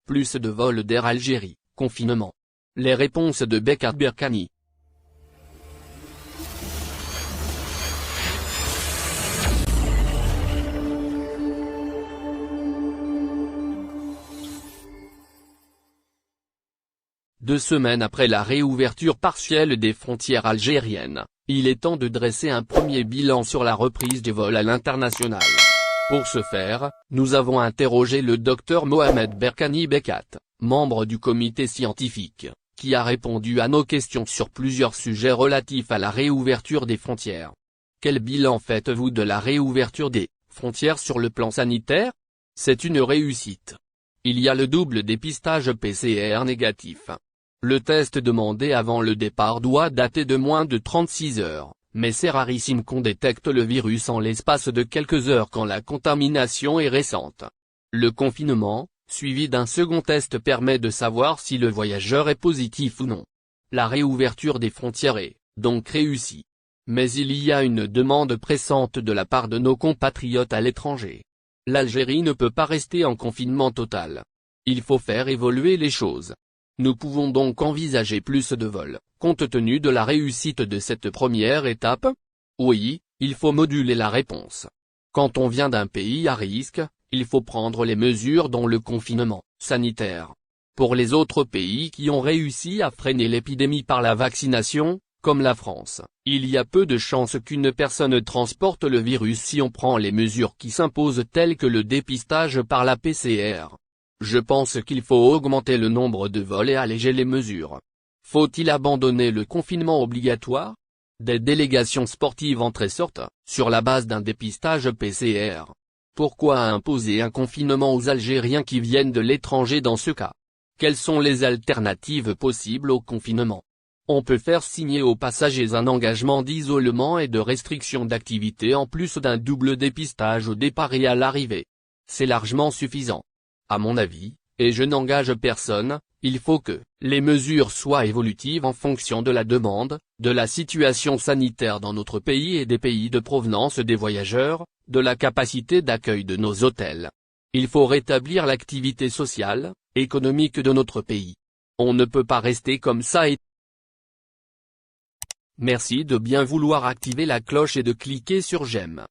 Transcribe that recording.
Plus de vols d'Air Algérie, confinement. Les réponses de Bekat Berkani. Deux semaines après la réouverture partielle des frontières algériennes, il est temps de dresser un premier bilan sur la reprise des vols à l'international. Pour ce faire, nous avons interrogé le Dr Mohamed Berkani Bekat, membre du comité scientifique, qui a répondu à nos questions sur plusieurs sujets relatifs à la réouverture des frontières. Quel bilan faites-vous de la réouverture des frontières sur le plan sanitaire? C'est une réussite. Il y a le double dépistage PCR négatif. Le test demandé avant le départ doit dater de moins de 36 heures, mais c'est rarissime qu'on détecte le virus en l'espace de quelques heures quand la contamination est récente. Le confinement, suivi d'un second test, permet de savoir si le voyageur est positif ou non. La réouverture des frontières est donc réussie. Mais il y a une demande pressante de la part de nos compatriotes à l'étranger. L'Algérie ne peut pas rester en confinement total. Il faut faire évoluer les choses. Nous pouvons donc envisager plus de vols, compte tenu de la réussite de cette première étape? Oui, il faut moduler la réponse. Quand on vient d'un pays à risque, il faut prendre les mesures dont le confinement sanitaire. Pour les autres pays qui ont réussi à freiner l'épidémie par la vaccination, comme la France, il y a peu de chances qu'une personne transporte le virus si on prend les mesures qui s'imposent telles que le dépistage par la PCR. Je pense qu'il faut augmenter le nombre de vols et alléger les mesures. Faut-il abandonner le confinement obligatoire? Des délégations sportives entrent et sortent, sur la base d'un dépistage PCR. Pourquoi imposer un confinement aux Algériens qui viennent de l'étranger dans ce cas? Quelles sont les alternatives possibles au confinement? On peut faire signer aux passagers un engagement d'isolement et de restriction d'activité en plus d'un double dépistage au départ et à l'arrivée. C'est largement suffisant. À mon avis, et je n'engage personne, il faut que les mesures soient évolutives en fonction de la demande, de la situation sanitaire dans notre pays et des pays de provenance des voyageurs, de la capacité d'accueil de nos hôtels. Il faut rétablir l'activité sociale, économique de notre pays. On ne peut pas rester comme ça et... Merci de bien vouloir activer la cloche et de cliquer sur j'aime.